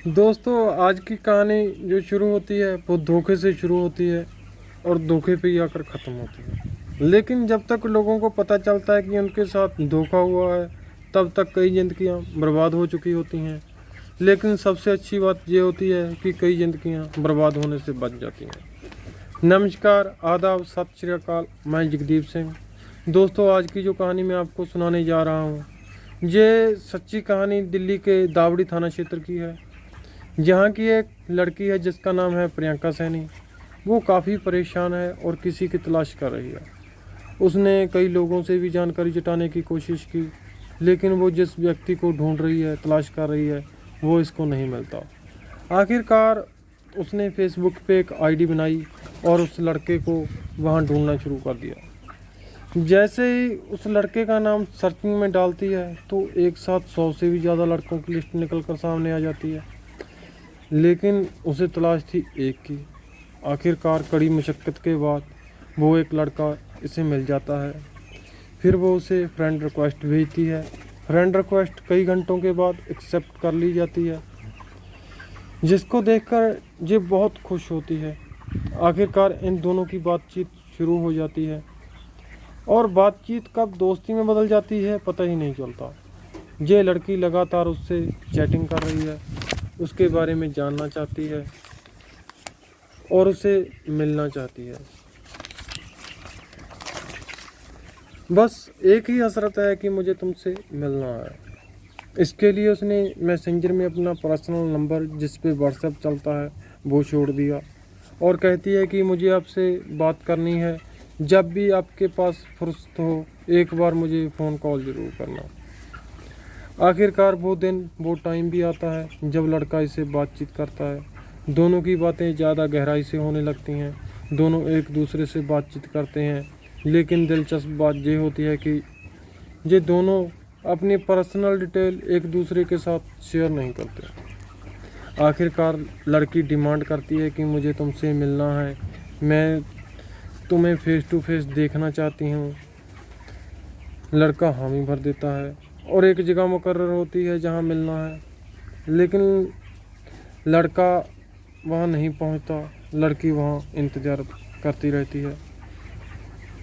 दोस्तों, आज की कहानी जो शुरू होती है वो धोखे से शुरू होती है और धोखे पे ही आकर ख़त्म होती है। लेकिन जब तक लोगों को पता चलता है कि उनके साथ धोखा हुआ है, तब तक कई ज़िंदगियां बर्बाद हो चुकी होती हैं। लेकिन सबसे अच्छी बात ये होती है कि कई ज़िंदगियां बर्बाद होने से बच जाती हैं। नमस्कार, आदाब, सत श्री अकाल। मैं जगदीप सिंह। दोस्तों, आज की जो कहानी मैं आपको सुनाने जा रहा हूँ, ये सच्ची कहानी दिल्ली के दावड़ी थाना क्षेत्र की है, जहाँ की एक लड़की है जिसका नाम है प्रियंका सैनी। वो काफ़ी परेशान है और किसी की तलाश कर रही है। उसने कई लोगों से भी जानकारी जुटाने की कोशिश की, लेकिन वो जिस व्यक्ति को ढूंढ रही है, तलाश कर रही है, वो इसको नहीं मिलता। आखिरकार उसने फेसबुक पे एक आईडी बनाई और उस लड़के को वहाँ ढूंढना शुरू कर दिया। जैसे ही उस लड़के का नाम सर्चिंग में डालती है तो एक साथ 100 से भी ज़्यादा लड़कों की लिस्ट निकल कर सामने आ जाती है, लेकिन उसे तलाश थी एक की। आखिरकार कड़ी मशक्क़त के बाद वो एक लड़का इसे मिल जाता है। फिर वो उसे फ्रेंड रिक्वेस्ट भेजती है। फ्रेंड रिक्वेस्ट कई घंटों के बाद एक्सेप्ट कर ली जाती है, जिसको देखकर ये बहुत खुश होती है। आखिरकार इन दोनों की बातचीत शुरू हो जाती है और बातचीत कब दोस्ती में बदल जाती है पता ही नहीं चलता। ये लड़की लगातार उससे चैटिंग कर रही है, उसके बारे में जानना चाहती है और उसे मिलना चाहती है। बस एक ही हसरत है कि मुझे तुमसे मिलना है। इसके लिए उसने मैसेंजर में अपना पर्सनल नंबर, जिस पे व्हाट्सएप चलता है, वो छोड़ दिया और कहती है कि मुझे आपसे बात करनी है। जब भी आपके पास फुर्सत हो, एक बार मुझे फ़ोन कॉल ज़रूर करना। आखिरकार वो दिन, वो टाइम भी आता है जब लड़का इससे बातचीत करता है। दोनों की बातें ज़्यादा गहराई से होने लगती हैं। दोनों एक दूसरे से बातचीत करते हैं, लेकिन दिलचस्प बात ये होती है कि ये दोनों अपनी पर्सनल डिटेल एक दूसरे के साथ शेयर नहीं करते। आखिरकार लड़की डिमांड करती है कि मुझे तुमसे मिलना है, मैं तुम्हें फेस टू फेस देखना चाहती हूँ। लड़का हामी भर देता है और एक जगह मुकर्रर होती है जहाँ मिलना है, लेकिन लड़का वहाँ नहीं पहुँचता। लड़की वहाँ इंतज़ार करती रहती है।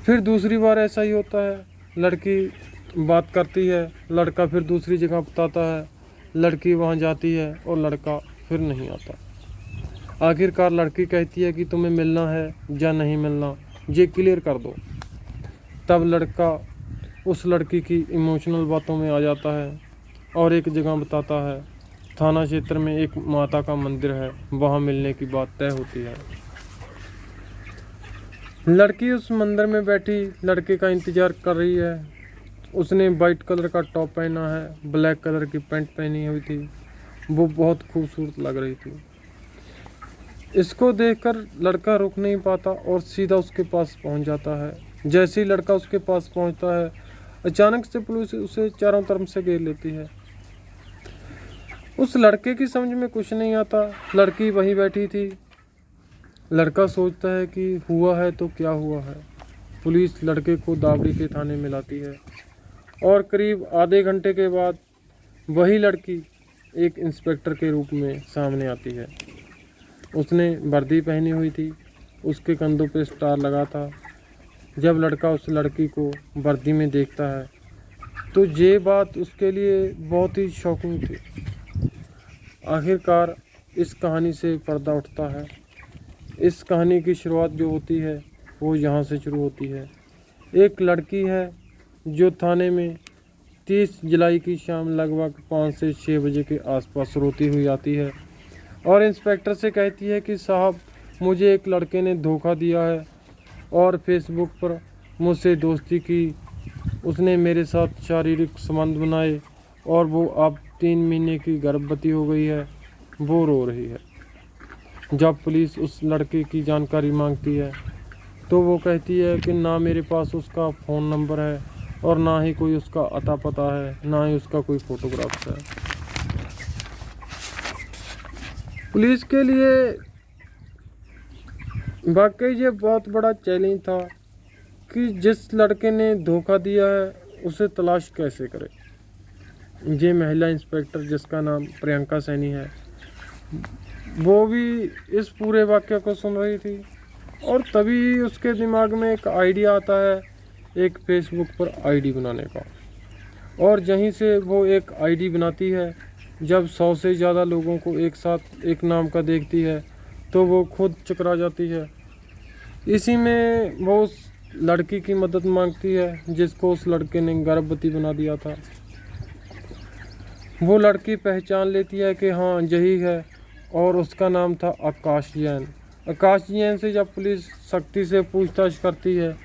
फिर दूसरी बार ऐसा ही होता है। लड़की बात करती है, लड़का फिर दूसरी जगह बताता है। लड़की वहाँ जाती है और लड़का फिर नहीं आता। आखिरकार लड़की कहती है कि तुम्हें मिलना है या नहीं मिलना, ये क्लियर कर दो। तब लड़का उस लड़की की इमोशनल बातों में आ जाता है और एक जगह बताता है। थाना क्षेत्र में एक माता का मंदिर है, वहाँ मिलने की बात तय होती है। लड़की उस मंदिर में बैठी लड़के का इंतज़ार कर रही है। उसने वाइट कलर का टॉप पहना है, ब्लैक कलर की पैंट पहनी हुई थी। वो बहुत खूबसूरत लग रही थी। इसको देखकर लड़का रुक नहीं पाता और सीधा उसके पास पहुंच जाता है। जैसे ही लड़का उसके पास पहुंचता है, अचानक से पुलिस उसे चारों तरफ से घेर लेती है। उस लड़के की समझ में कुछ नहीं आता। लड़की वहीं बैठी थी। लड़का सोचता है कि हुआ है तो क्या हुआ है। पुलिस लड़के को दावड़ी के थाने में लाती है और करीब आधे घंटे के बाद वही लड़की एक इंस्पेक्टर के रूप में सामने आती है। उसने वर्दी पहनी हुई थी, उसके कंधों पे स्टार लगा था। जब लड़का उस लड़की को वर्दी में देखता है तो ये बात उसके लिए बहुत ही शॉकिंग थी। आखिरकार इस कहानी से पर्दा उठता है। इस कहानी की शुरुआत जो होती है वो यहाँ से शुरू होती है। एक लड़की है जो थाने में 30 जुलाई की शाम लगभग 5 से 6 बजे के आसपास रोती हुई आती है और इंस्पेक्टर से कहती है कि साहब, मुझे एक लड़के ने धोखा दिया है और फेसबुक पर मुझसे दोस्ती की। उसने मेरे साथ शारीरिक संबंध बनाए और वो अब 3 महीने की गर्भवती हो गई है। वो रो रही है। जब पुलिस उस लड़के की जानकारी मांगती है तो वो कहती है कि ना मेरे पास उसका फ़ोन नंबर है और ना ही कोई उसका अता पता है, ना ही उसका कोई फ़ोटोग्राफ्स है। पुलिस के लिए वाकई ये बहुत बड़ा चैलेंज था कि जिस लड़के ने धोखा दिया है उसे तलाश कैसे करे। ये महिला इंस्पेक्टर, जिसका नाम प्रियंका सैनी है, वो भी इस पूरे वाक़ये को सुन रही थी और तभी उसके दिमाग में एक आइडिया आता है एक फेसबुक पर आईडी बनाने का। और यहीं से वो एक आईडी बनाती है। जब 100 से ज़्यादा लोगों को एक साथ एक नाम का देखती है तो वो खुद चकरा जाती है। इसी में वो उस लड़की की मदद मांगती है जिसको उस लड़के ने गर्भवती बना दिया था। वो लड़की पहचान लेती है कि हाँ यही है और उसका नाम था आकाश जैन। आकाश जैन से जब पुलिस सख्ती से पूछताछ करती है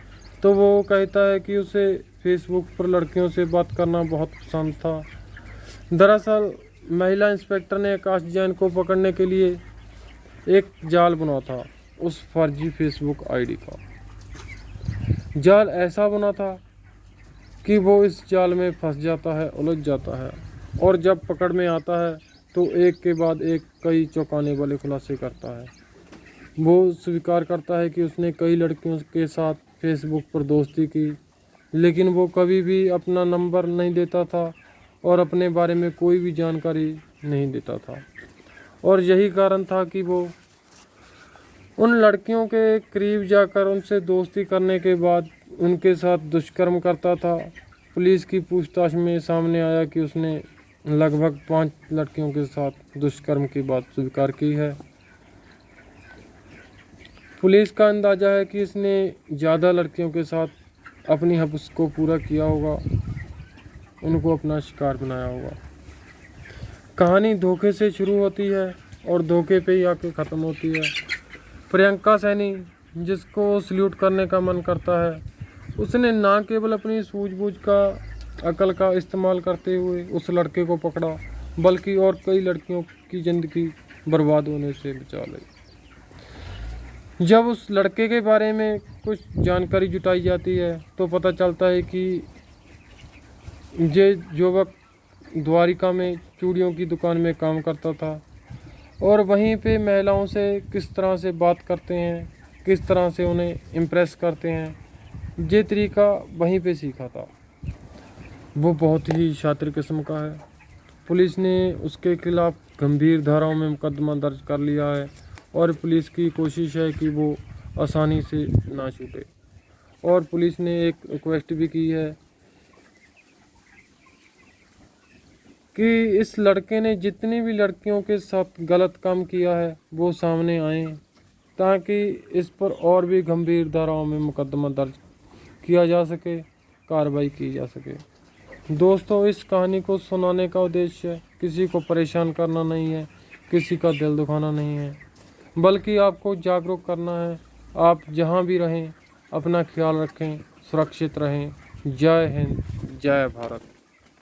तो वो कहता है कि उसे फेसबुक पर लड़कियों से बात करना बहुत पसंद था। दरअसल महिला इंस्पेक्टर ने आकाश जैन को पकड़ने के लिए एक जाल बना था उस फर्जी फेसबुक आईडी का। जाल ऐसा बना था कि वो इस जाल में फंस जाता है, उलझ जाता है और जब पकड़ में आता है तो एक के बाद एक कई चौंकाने वाले खुलासे करता है। वो स्वीकार करता है कि उसने कई लड़कियों के साथ फेसबुक पर दोस्ती की, लेकिन वो कभी भी अपना नंबर नहीं देता था और अपने बारे में कोई भी जानकारी नहीं देता था। और यही कारण था कि वो उन लड़कियों के करीब जाकर उनसे दोस्ती करने के बाद उनके साथ दुष्कर्म करता था। पुलिस की पूछताछ में सामने आया कि उसने लगभग 5 लड़कियों के साथ दुष्कर्म की बात स्वीकार की है। पुलिस का अंदाज़ा है कि इसने ज़्यादा लड़कियों के साथ अपनी हवस को पूरा किया होगा, उनको अपना शिकार बनाया होगा। कहानी धोखे से शुरू होती है और धोखे पे ही आके ख़त्म होती है। प्रियंका सैनी, जिसको सल्यूट करने का मन करता है, उसने ना केवल अपनी सूझबूझ का अकल का इस्तेमाल करते हुए उस लड़के को पकड़ा, बल्कि और कई लड़कियों की ज़िंदगी बर्बाद होने से बचा ली। जब उस लड़के के बारे में कुछ जानकारी जुटाई जाती है तो पता चलता है कि ये युवक द्वारिका में चूड़ियों की दुकान में काम करता था और वहीं पे महिलाओं से किस तरह से बात करते हैं, किस तरह से उन्हें इम्प्रेस करते हैं, ये तरीका वहीं पे सीखा था। वो बहुत ही शातिर किस्म का है। पुलिस ने उसके खिलाफ़ गंभीर धाराओं में मुकदमा दर्ज कर लिया है और पुलिस की कोशिश है कि वो आसानी से ना छूटे। और पुलिस ने एक रिक्वेस्ट भी की है कि इस लड़के ने जितनी भी लड़कियों के साथ गलत काम किया है वो सामने आए, ताकि इस पर और भी गंभीर धाराओं में मुकदमा दर्ज किया जा सके, कार्रवाई की जा सके। दोस्तों, इस कहानी को सुनाने का उद्देश्य किसी को परेशान करना नहीं है, किसी का दिल दुखाना नहीं है, बल्कि आपको जागरूक करना है। आप जहां भी रहें अपना ख्याल रखें, सुरक्षित रहें। जय हिंद, जय भारत।